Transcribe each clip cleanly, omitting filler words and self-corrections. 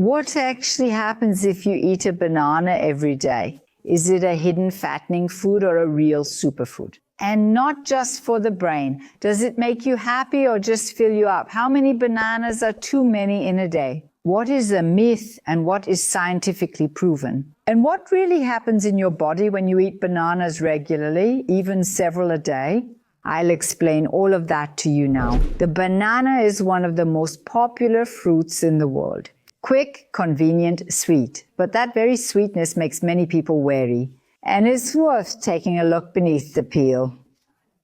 What actually happens if you eat a banana every day? Is it a hidden fattening food or a real superfood? And not just for the brain. Does it make you happy or just fill you up? How many bananas are too many in a day? What is a myth and what is scientifically proven? And what really happens in your body when you eat bananas regularly, even several a day? I'll explain all of that to you now. The banana is one of the most popular fruits in the world. Quick, convenient, sweet. But that very sweetness makes many people wary. And it's worth taking a look beneath the peel.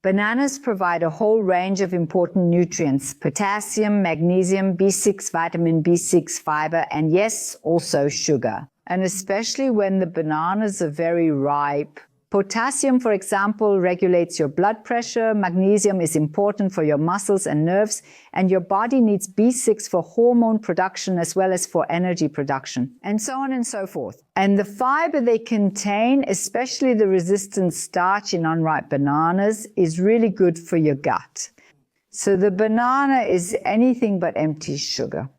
Bananas provide a whole range of important nutrients: potassium, magnesium, B6, vitamin B6, fiber, and yes, also sugar. And especially when the bananas are very ripe. Potassium, for example, regulates your blood pressure. Magnesium is important for your muscles and nerves, and your body needs B6 for hormone production as well as for energy production, and so on and so forth. And the fiber they contain, especially the resistant starch in unripe bananas, is really good for your gut. So the banana is anything but empty sugar.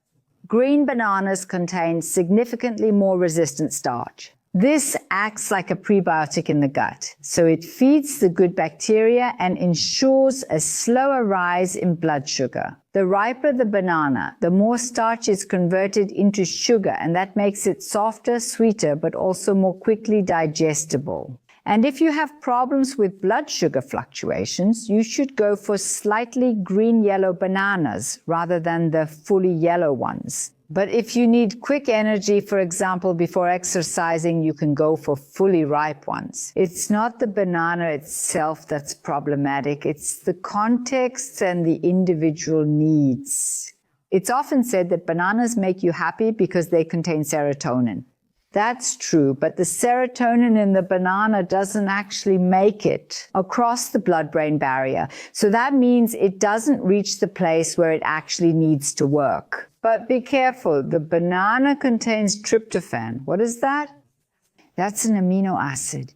Green bananas contain significantly more resistant starch. This acts like a prebiotic in the gut, so it feeds the good bacteria and ensures a slower rise in blood sugar. The riper the banana, the more starch is converted into sugar, and that makes it softer, sweeter, but also more quickly digestible. And if you have problems with blood sugar fluctuations, you should go for slightly green-yellow bananas rather than the fully yellow ones. But if you need quick energy, for example, before exercising, you can go for fully ripe ones. It's not the banana itself that's problematic. It's the context and the individual needs. It's often said that bananas make you happy because they contain serotonin. That's true, but the serotonin in the banana doesn't actually make it across the blood-brain barrier. So that means it doesn't reach the place where it actually needs to work. But be careful, the banana contains tryptophan. What is that? That's an amino acid.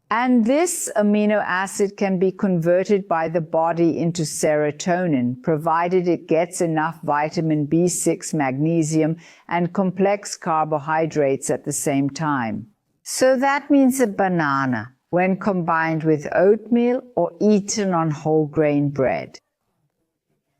And this amino acid can be converted by the body into serotonin, provided it gets enough vitamin B6, magnesium, and complex carbohydrates at the same time. So that means a banana, when combined with oatmeal or eaten on whole grain bread,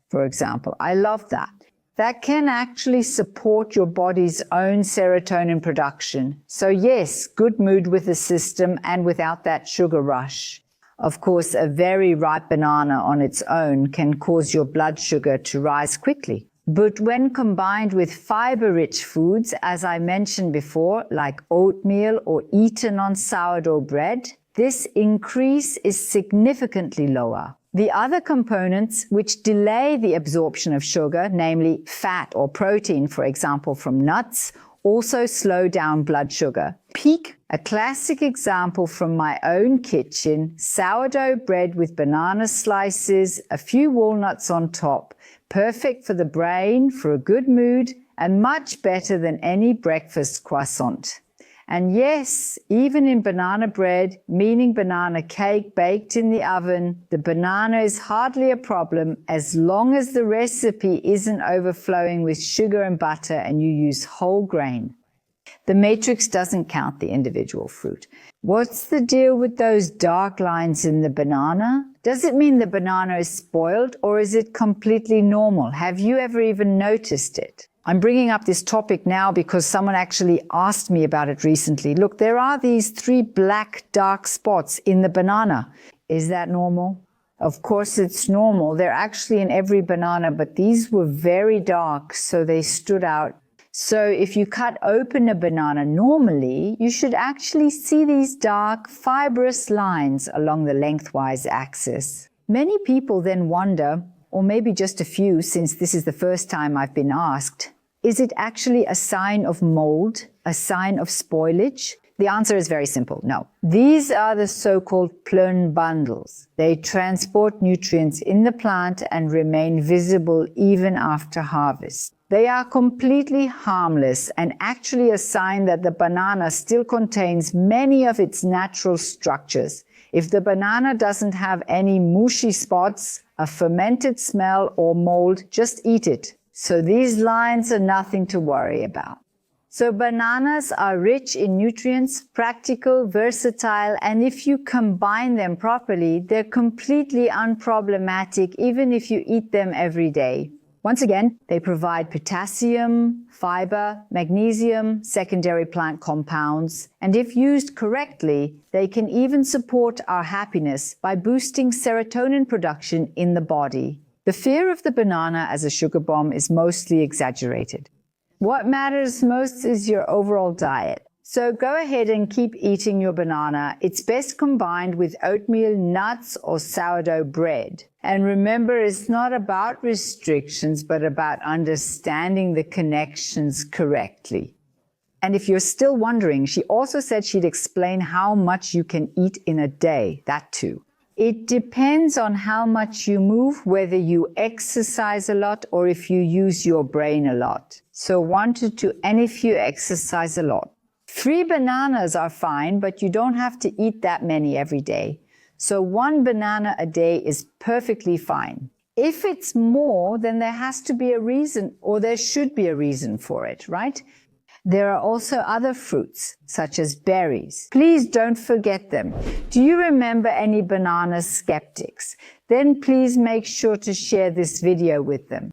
for example. I love that. That can actually support your body's own serotonin production. So yes, good mood with the system and without that sugar rush. Of course, a very ripe banana on its own can cause your blood sugar to rise quickly. But when combined with fiber-rich foods, as I mentioned before, like oatmeal or eaten on sourdough bread, this increase is significantly lower. The other components which delay the absorption of sugar, namely fat or protein, for example, from nuts, also slow down blood sugar. Peak, a classic example from my own kitchen, sourdough bread with banana slices, a few walnuts on top, perfect for the brain, for a good mood, and much better than any breakfast croissant. And yes, even in banana bread, meaning banana cake baked in the oven, the banana is hardly a problem as long as the recipe isn't overflowing with sugar and butter and you use whole grain. The matrix doesn't count the individual fruit. What's the deal with those dark lines in the banana? Does it mean the banana is spoiled or is it completely normal? Have you ever even noticed it? I'm bringing up this topic now because someone actually asked me about it recently. Look, there are these 3 black dark spots in the banana. Is that normal? Of course it's normal. They're actually in every banana, but these were very dark, so they stood out. So if you cut open a banana normally, you should actually see these dark, fibrous lines along the lengthwise axis. Many people then wonder, or maybe just a few, since this is the first time I've been asked, is it actually a sign of mold, a sign of spoilage? The answer is very simple, no. These are the so-called plön bundles. They transport nutrients in the plant and remain visible even after harvest. They are completely harmless and actually a sign that the banana still contains many of its natural structures. If the banana doesn't have any mushy spots, a fermented smell or mold, just eat it. So these lines are nothing to worry about. So bananas are rich in nutrients, practical, versatile, and if you combine them properly, they're completely unproblematic even if you eat them every day. Once again, they provide potassium, fiber, magnesium, secondary plant compounds, and if used correctly, they can even support our happiness by boosting serotonin production in the body. The fear of the banana as a sugar bomb is mostly exaggerated. What matters most is your overall diet. So go ahead and keep eating your banana. It's best combined with oatmeal, nuts, or sourdough bread. And remember, it's not about restrictions, but about understanding the connections correctly. And if you're still wondering, she also said she'd explain how much you can eat in a day, that too. It depends on how much you move, whether you exercise a lot or if you use your brain a lot. So 1 to 2, and if you exercise a lot. 3 bananas are fine, but you don't have to eat that many every day. So 1 banana a day is perfectly fine. If it's more, then there has to be a reason, or there should be a reason for it, right? There are also other fruits, such as berries. Please don't forget them. Do you remember any banana skeptics? Then please make sure to share this video with them.